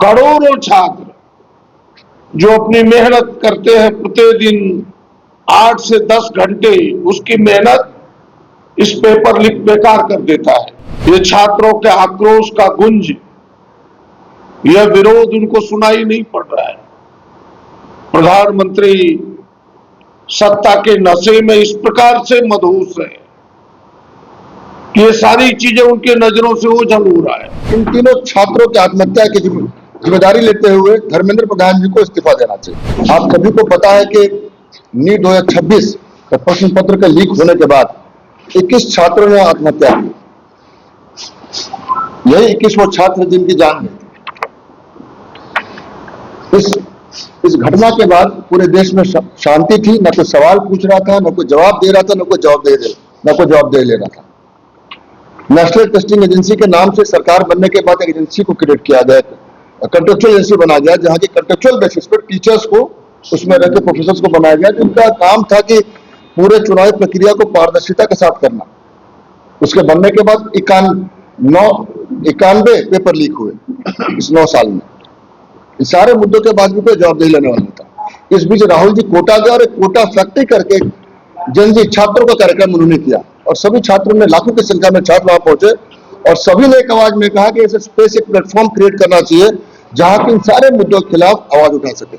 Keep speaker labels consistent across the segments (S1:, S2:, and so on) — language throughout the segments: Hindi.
S1: करोड़ों छात्र जो अपनी मेहनत करते हैं प्रतिदिन 8 से 10 घंटे, उसकी मेहनत इस पेपर लीक बेकार कर देता है। ये छात्रों के आक्रोश का गुंज, यह विरोध उनको सुनाई नहीं पड़ रहा है। प्रधानमंत्री सत्ता के नशे में इस प्रकार से मदहोश है कि ये सारी चीजें उनके नजरों से ओझल हो रहा है।
S2: इन तीनों छात्रों की आत्महत्या की जिम्मेदारी लेते हुए धर्मेंद्र प्रधान जी को इस्तीफा देना चाहिए। आप सभी को पता है कि नीट 2026 का प्रश्न पत्र के लीक होने के बाद 21 छात्रों ने आत्महत्या की। यही 21 वो छात्र जिनकी जान गई। इस घटना के बाद पूरे देश में शांति थी। न कोई सवाल पूछ रहा था, न कोई जवाब दे रहा था, न कोई जवाब दे ले रहा था। नेशनल टेस्टिंग एजेंसी के नाम से सरकार बनने के बाद एक एजेंसी को क्रिएट किया गया, कंट्रेक्चुअल एजेंसी बना गया, जहां की कंट्रेक्चुअल बेसिस पर टीचर्स को, उसमें रहकर प्रोफेसर्स को बनाया गया, जिनका काम था कि पूरे चुनावी प्रक्रिया को पारदर्शिता के साथ करना। उसके बनने के बाद 91 पेपर लीक हुए इस 9 साल में। इस सारे मुद्दों के बाद भी कोई जवाब नहीं लेने वाला था। इस बीच राहुल जी कोटा गए और एक कोटा फैक्ट्री करके जनजी छात्रों का कार्यक्रम उन्होंने किया और सभी छात्रों ने, लाखों की संख्या में छात्र वहां पहुंचे और सभी ने एक आवाज में कहा कि ऐसे स्पेस एक प्लेटफॉर्म क्रिएट करना चाहिए जहां के इन सारे मुद्दों के खिलाफ आवाज उठा सके।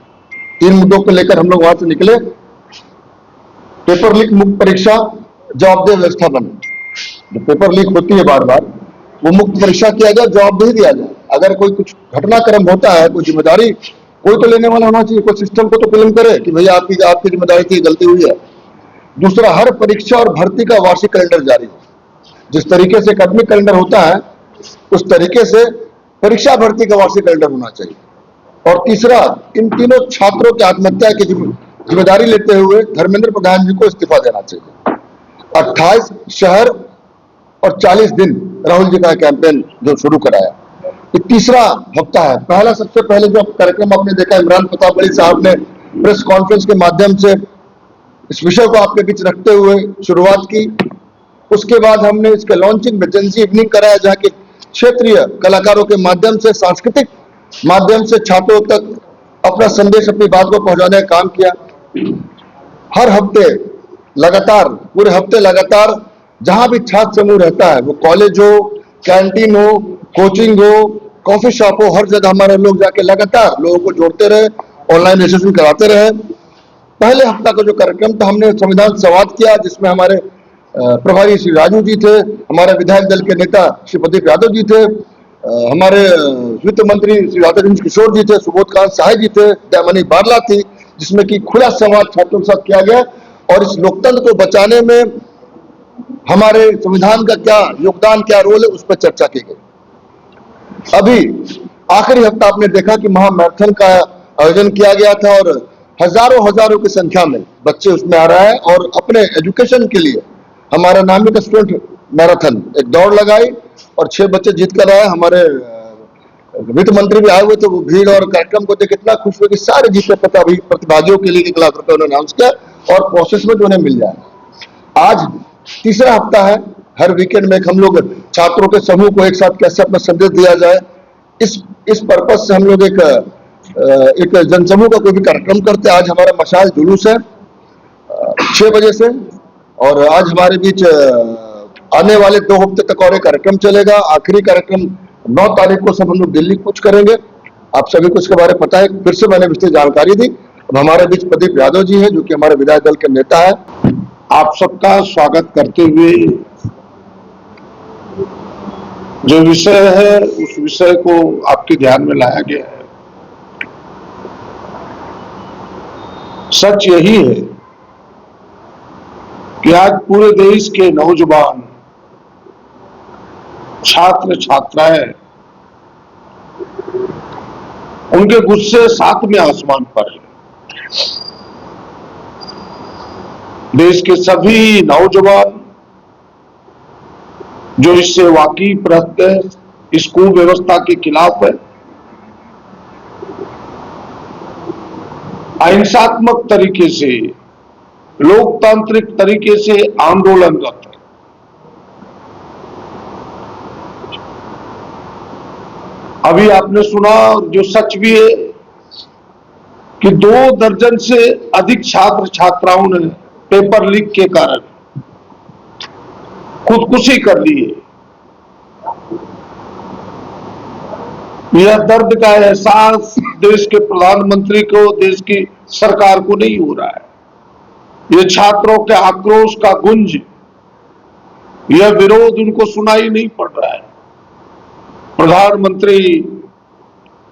S2: 3 मुद्दों को लेकर हम लोग वहां से निकले। पेपर लीक मुक्त परीक्षा, जवाबदेह व्यवस्था बने। जो पेपर लीक होती है बार बार, वो मुक्त परीक्षा किया जाए, जवाबदेही दिया जाए। अगर कोई कुछ घटनाक्रम होता है, कोई जिम्मेदारी कोई तो लेने वाला होना चाहिए, कोई सिस्टम को तो क्लेम करे कि भैया आपकी जिम्मेदारी थी, गलती हुई है। दूसरा, हर परीक्षा और भर्ती का वार्षिक कैलेंडर जारी हो। जिस तरीके से एकेडमिक कैलेंडर होता है, उस तरीके से परीक्षा भर्ती का वार्षिक कैलेंडर होना चाहिए। और तीसरा, इन तीनों छात्रों की आत्महत्या की जिम्मेदारी लेते हुए धर्मेंद्र प्रधान जी को इस्तीफा देना चाहिए। 28 शहर और 40 दिन राहुल जी का कैंपेन जो शुरू कराया, ये तीसरा हफ्ता है। पहला, सबसे पहले जो कार्यक्रम आपने देखा, इमरान प्रताप बड़ी साहब ने प्रेस कॉन्फ्रेंस के माध्यम से इस विषय को आपके बीच रखते हुए शुरुआत की। उसके बाद हमने इसके लॉन्चिंग में जनसी इवनिंग कराया, जहाँ के क्षेत्रीय कलाकारों के माध्यम से, सांस्कृतिक माध्यम से छात्रों तक अपना संदेश, अपनी बात को पहुंचाने का काम किया। हर हफ्ते लगातार, पूरे हफ्ते लगातार जहां भी छात्र समूह रहता है, वो कॉलेज हो, कैंटीन हो, कोचिंग हो, कॉफी शॉप हो, हर जगह हमारे लोग जाके लगातार लोगों को जोड़ते रहे, ऑनलाइन रजिस्ट्रेशन कराते रहे। पहले हफ्ता का जो कार्यक्रम था, हमने संविधान संवाद किया, जिसमें हमारे प्रभारी श्री राजू जी थे, हमारे विधायक दल के नेता श्री प्रदीप यादव जी थे, हमारे वित्त मंत्री श्री राधा किशोर जी थे, सुबोध कांत सहाय जी थे, दयामणि बारला थी, जिसमें कि खुला संवाद छात्रों के साथ किया गया और इस लोकतंत्र को बचाने में हमारे संविधान का क्या योगदान, क्या रोल है, उस पर चर्चा की गई। अभी आखिरी हफ्ता आपने देखा कि महामैराथन का आयोजन किया गया था और हजारों की संख्या में बच्चे उसमें आ रहा है और अपने एजुकेशन के लिए हमारा नामी का स्टूडेंट मैराथन एक दौड़ लगाई और 6 बच्चे जीत कर आए। हमारे वित्त मंत्री भी आए हुए थे, वो भीड़ और कार्यक्रम को देख इतना खुश हुए कि सारे जीते प्रतिभागियों के लिए 1 लाख रुपए उन्होंने अनाउंस किया और प्रोसेस में जो उन्हें मिल जाए। आज तीसरा हफ्ता है। हर वीकेंड में हम लोग छात्रों के समूह को एक साथ कैसे अपना संदेश दिया जाए, इस पर्पज से हम लोग एक जनसमूह का कोई भी कार्यक्रम करते हैं। आज हमारा मशाल जुलूस है 6 बजे से और आज हमारे बीच आने वाले 2 हफ्ते तक और एक कार्यक्रम चलेगा। आखिरी कार्यक्रम 9 तारीख को सब हम लोग दिल्ली कूच करेंगे। आप सभी को इसके बारे में पता है, फिर से मैंने विस्तृत जानकारी दी। अब हमारे बीच प्रदीप यादव जी हैं, जो कि हमारे विधायक दल के नेता है।
S1: आप सबका स्वागत करते हुए जो विषय है, उस विषय को आपके ध्यान में लाया गया है। सच यही है कि आज पूरे देश के नौजवान, छात्र छात्राएं, उनके गुस्से 7वें आसमान पर है। देश के सभी नौजवान जो इससे वाकिफ रहते हैं, इस कुव्यवस्था के खिलाफ है, अहिंसात्मक तरीके से, लोकतांत्रिक तरीके से आंदोलनरत है। अभी आपने सुना, जो सच भी है, कि 2 दर्जन से अधिक छात्र छात्राओं ने पेपर लीक के कारण खुदकुशी कर ली है। यह दर्द का एहसास देश के प्रधानमंत्री को, देश की सरकार को नहीं हो रहा है। ये छात्रों के आक्रोश का गुंज, यह विरोध उनको सुनाई नहीं पड़ रहा है। प्रधानमंत्री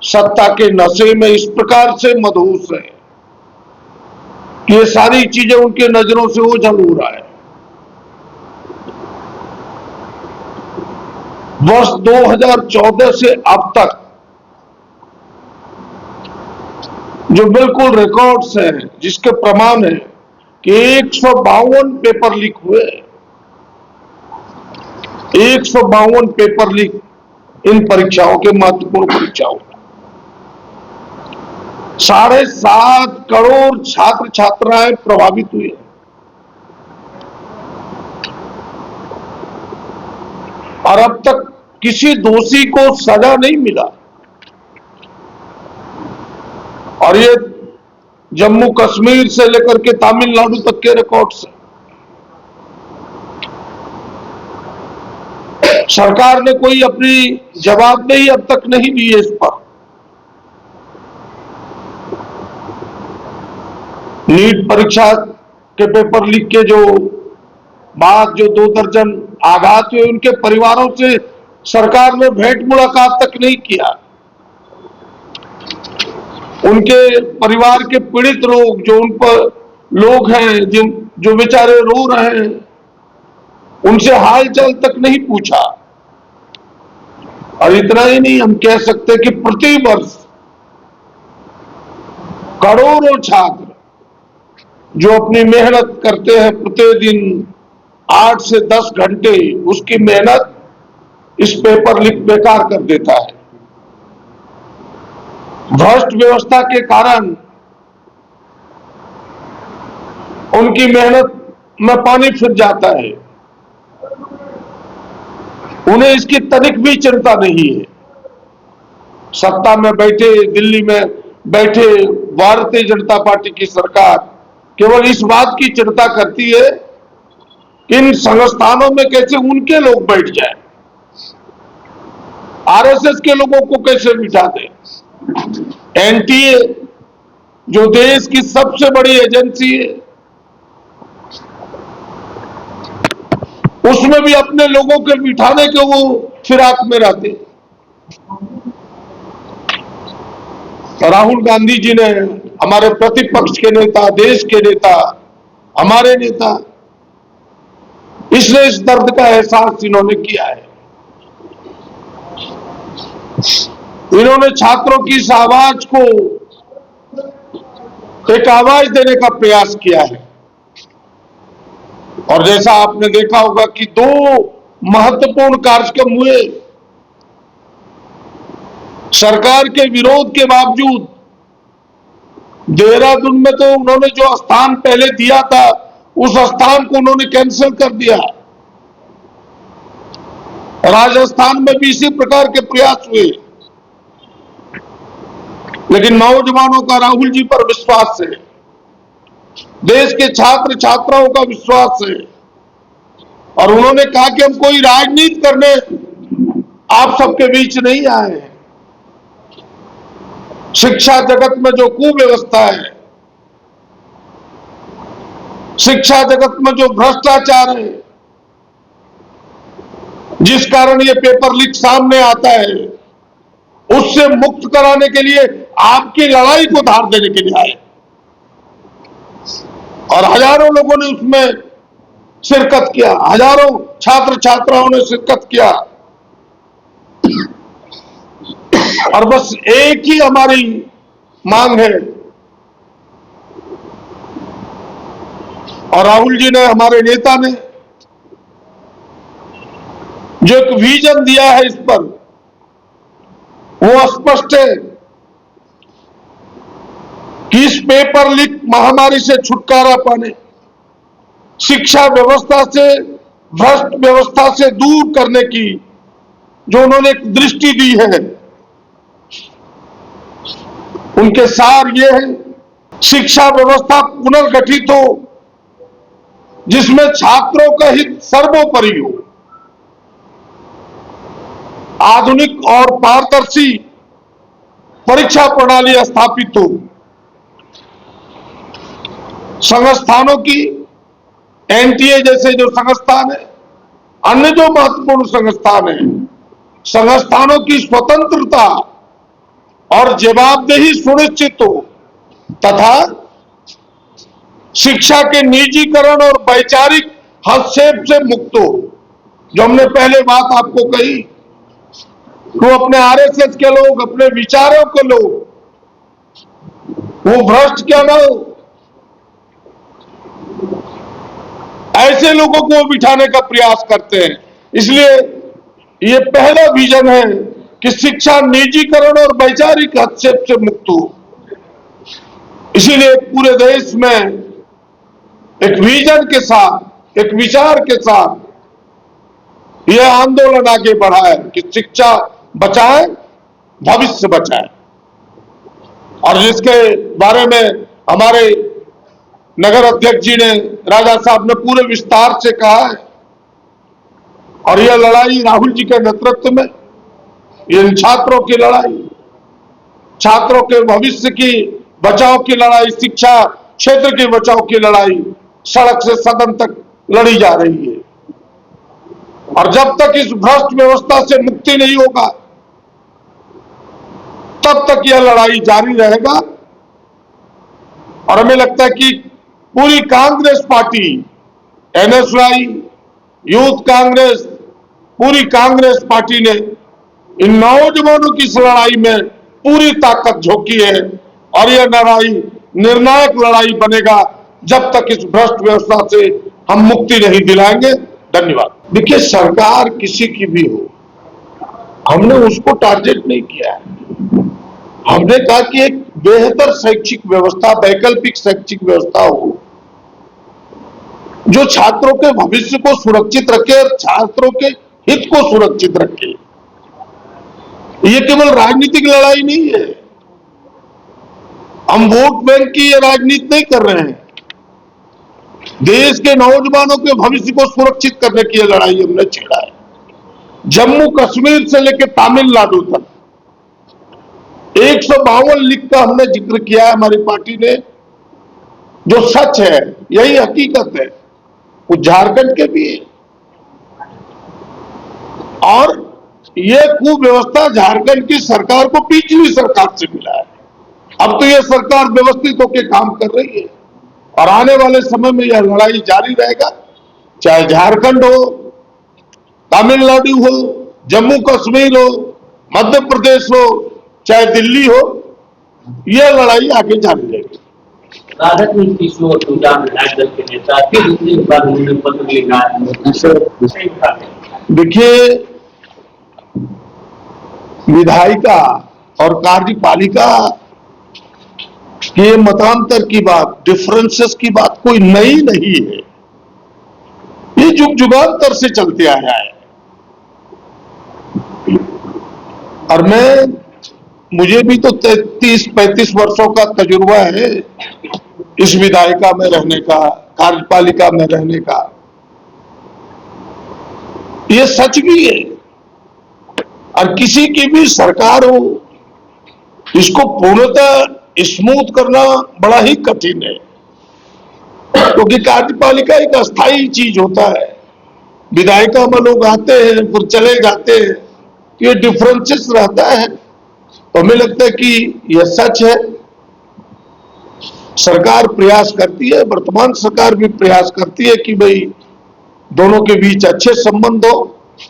S1: सत्ता के नशे में इस प्रकार से मदहोश है कि ये सारी चीजें उनके नजरों से ओझल हो रहा है। वर्ष 2014 से अब तक जो बिल्कुल रिकॉर्ड्स हैं, जिसके प्रमाण है कि 152 पेपर लीक हुए, 152 पेपर लीक इन परीक्षाओं के, महत्वपूर्ण परीक्षाओं में। 7.5 करोड़ छात्र छात्राएं प्रभावित हुए। और अब तक किसी दोषी को सजा नहीं मिला। और ये जम्मू कश्मीर से लेकर के तमिलनाडु तक के रिकॉर्ड्स हैं। सरकार ने कोई अपनी जवाबदेही अब तक नहीं दी है इस पर। नीट परीक्षा के पेपर लीक के जो बाद जो 2 दर्जन आघात हुए, उनके परिवारों से सरकार ने भेंट मुलाकात तक नहीं किया। उनके परिवार के पीड़ित लोग, जो उन पर लोग हैं, जो बेचारे रो रहे हैं, उनसे हालचाल तक नहीं पूछा। और इतना ही नहीं, हम कह सकते कि प्रति वर्ष करोड़ों छात्र जो अपनी मेहनत करते हैं प्रतिदिन 8 से 10 घंटे, उसकी मेहनत इस पेपर लीक बेकार कर देता है। भ्रष्ट व्यवस्था के कारण उनकी मेहनत में पानी फिर जाता है। उन्हें इसकी तनिक भी चिंता नहीं है। सत्ता में बैठे, दिल्ली में बैठे भारतीय जनता पार्टी की सरकार केवल इस बात की चिंता करती है कि इन संस्थानों में कैसे उनके लोग बैठ जाएं, आरएसएस के लोगों को कैसे बिठा दें। एनटीए, जो देश की सबसे बड़ी एजेंसी है, उसमें भी अपने लोगों के बिठाने के वो फिराक में रहते। राहुल गांधी जी ने, हमारे प्रतिपक्ष के नेता, देश के नेता, हमारे नेता, इसलिए इस दर्द का एहसास इन्होंने किया है। इन्होंने छात्रों की इस आवाज को एक आवाज देने का प्रयास किया है। और जैसा आपने देखा होगा कि 2 महत्वपूर्ण कार्यक्रम हुए। सरकार के विरोध के बावजूद देहरादून में तो उन्होंने जो स्थान पहले दिया था, उस स्थान को उन्होंने कैंसिल कर दिया। राजस्थान में भी इसी प्रकार के प्रयास हुए। लेकिन नौजवानों का राहुल जी पर विश्वास है, देश के छात्र छात्राओं का विश्वास है। और उन्होंने कहा कि हम कोई राजनीति करने आप सबके बीच नहीं आए हैं। शिक्षा जगत में जो कुव्यवस्था है, शिक्षा जगत में जो भ्रष्टाचार है, जिस कारण ये पेपर लीक सामने आता है, उससे मुक्त कराने के लिए आपकी लड़ाई को धार देने के लिए आए। और हजारों लोगों ने उसमें शिरकत किया, हजारों छात्र छात्राओं ने शिरकत किया। और बस एक ही हमारी मांग है, और राहुल जी ने, हमारे नेता ने जो एक विजन दिया है इस पर, वो स्पष्ट है कि इस पेपर लीक महामारी से छुटकारा पाने, शिक्षा व्यवस्था से, भ्रष्ट व्यवस्था से दूर करने की जो उन्होंने एक दृष्टि दी है, उनके सार ये है, शिक्षा व्यवस्था पुनर्गठित हो जिसमें छात्रों का हित सर्वोपरि हो, आधुनिक और पारदर्शी परीक्षा प्रणाली स्थापित हो, संस्थानों की एनटीए जैसे जो संस्थान है, अन्य जो महत्वपूर्ण संस्थान है, संस्थानों की स्वतंत्रता और जवाबदेही सुनिश्चित हो तथा शिक्षा के निजीकरण और वैचारिक हस्तक्षेप से मुक्त हो। जो हमने पहले बात आपको कही, वो अपने आरएसएस के लोग, अपने विचारों के लोग, वो भ्रष्ट क्या ना हो, ऐसे लोगों को बिठाने का प्रयास करते हैं। इसलिए ये पहला विजन है कि शिक्षा निजीकरण और वैचारिक हस्तक्षेप से मुक्त हो। इसीलिए पूरे देश में एक विजन के साथ, एक विचार के साथ यह आंदोलन आगे बढ़ा है कि शिक्षा बचाए, भविष्य बचाए। और जिसके बारे में हमारे नगर अध्यक्ष जी ने, राजा साहब ने पूरे विस्तार से कहा है, और यह लड़ाई राहुल जी के नेतृत्व में, इन छात्रों की लड़ाई, छात्रों के भविष्य की बचाव की लड़ाई, शिक्षा क्षेत्र की बचाव की लड़ाई सड़क से सदन तक लड़ी जा रही है। और जब तक इस भ्रष्ट व्यवस्था से मुक्ति नहीं होगा, तब तक यह लड़ाई जारी रहेगा। और हमें लगता है कि पूरी Congress party, NSUI, youth Congress, पूरी कांग्रेस पार्टी ने इन नौजवानों की इस लड़ाई में पूरी ताकत झोंकी है। और यह लड़ाई निर्णायक लड़ाई बनेगा जब तक इस भ्रष्ट व्यवस्था से हम मुक्ति नहीं दिलाएंगे। धन्यवाद। देखिए, सरकार किसी की भी हो, हमने उसको टारगेट नहीं किया है। हमने कहा कि एक बेहतर शैक्षिक व्यवस्था, वैकल्पिक शैक्षिक व्यवस्था हो जो छात्रों के भविष्य को सुरक्षित रखे और छात्रों के हित को सुरक्षित रखे। ये केवल राजनीतिक लड़ाई नहीं है, हम वोट बैंक की ये राजनीति नहीं कर रहे हैं। देश के नौजवानों के भविष्य को सुरक्षित करने की लड़ाई हमने छेड़ा है। जम्मू कश्मीर से लेकर तमिलनाडु तक 152 लीग का हमने जिक्र किया है हमारी पार्टी ने। जो सच है, यही हकीकत है, वो झारखंड के भी है। और ये कुव्यवस्था झारखंड की सरकार को पिछली सरकार से मिला है। अब तो यह सरकार व्यवस्थित होकर काम कर रही है और आने वाले समय में यह लड़ाई जारी रहेगा, चाहे झारखंड हो, तमिलनाडु हो, जम्मू कश्मीर हो, मध्य प्रदेश हो, चाहे दिल्ली हो, यह लड़ाई आगे जारी रहेगी।
S3: राजद में किशोर तुजान विधायक दल के नेता फिर दूसरी बार उन्होंने पत्र लिखा है।
S1: देखिए, विधायिका और कार्यपालिका के मतांतर की बात, डिफरेंसेस की बात कोई नई नहीं है। ये जुग जुगांतर से चलते आया है। और मुझे भी तो 33-35 वर्षों का तजुर्बा है इस विधायिका में रहने का, कार्यपालिका में रहने का। ये सच भी है। और किसी की भी सरकार हो, इसको पूर्णतः स्मूथ करना बड़ा ही कठिन है, क्योंकि कार्यपालिका एक अस्थायी चीज होता है। विधायिका में लोग आते हैं फिर चले जाते हैं, ये डिफरेंसेस रहता है। तो हमें लगता है कि यह सच है। सरकार प्रयास करती है, वर्तमान सरकार भी प्रयास करती है कि भाई दोनों के बीच अच्छे संबंध हो,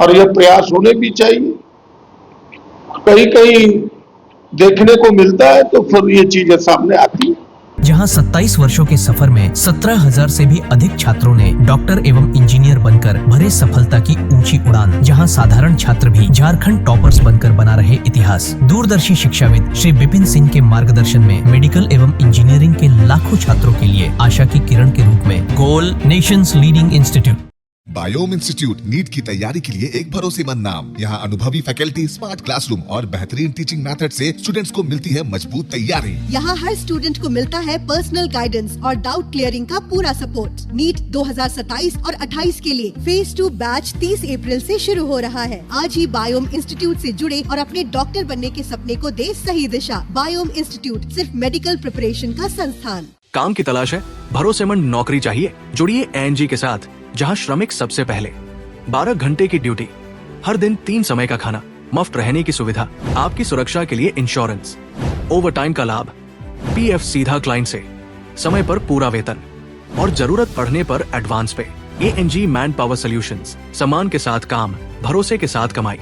S1: और यह प्रयास होने भी चाहिए। कहीं कहीं देखने को मिलता है तो फिर ये चीजें सामने आती है।
S4: जहां 27 वर्षों के सफर में 17,000 से भी अधिक छात्रों ने डॉक्टर एवं इंजीनियर बनकर भरे सफलता की ऊंची उड़ान, जहां साधारण छात्र भी झारखंड टॉपर्स बनकर बना रहे इतिहास। दूरदर्शी शिक्षाविद श्री विपिन सिंह के मार्गदर्शन में मेडिकल एवं इंजीनियरिंग के लाखों छात्रों के लिए आशा की किरण के रूप में गोल nations leading institute
S5: biome institute NEET की तैयारी के लिए एक भरोसेमंद नाम। यहाँ अनुभवी फैकल्टी, स्मार्ट क्लासरूम और बेहतरीन टीचिंग मेथड से स्टूडेंट्स को मिलती है मजबूत तैयारी।
S6: यहाँ हर स्टूडेंट को मिलता है पर्सनल गाइडेंस और डाउट क्लियरिंग का पूरा सपोर्ट। नीट 2027 और 28 के लिए फेज 2 बैच 30 अप्रैल से शुरू हो रहा है। आज ही बायोम इंस्टीट्यूट से जुड़े और अपने डॉक्टर बनने के सपने को दे सही दिशा। बायोम इंस्टीट्यूट सिर्फ मेडिकल प्रिपरेशन का संस्थान।
S7: काम की तलाश है, भरोसेमंद नौकरी चाहिए? जुड़िए एएनजी के साथ, जहां श्रमिक सबसे पहले। 12 घंटे की ड्यूटी, हर दिन 3 समय का खाना, मुफ्त रहने की सुविधा, आपकी सुरक्षा के लिए इंश्योरेंस, ओवर टाइम का लाभ, पीएफ सीधा क्लाइंट से, समय पर पूरा वेतन और जरूरत पड़ने पर एडवांस पे। एएनजी मैन पावर सॉल्यूशंस, सम्मान के साथ काम, भरोसे के साथ कमाई।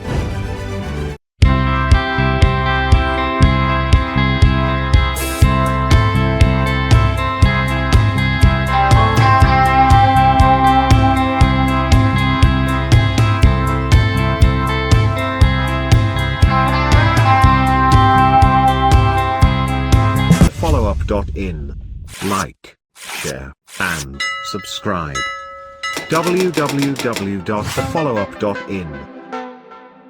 S8: followup.in. Like, share, and subscribe. www.thefollowup.in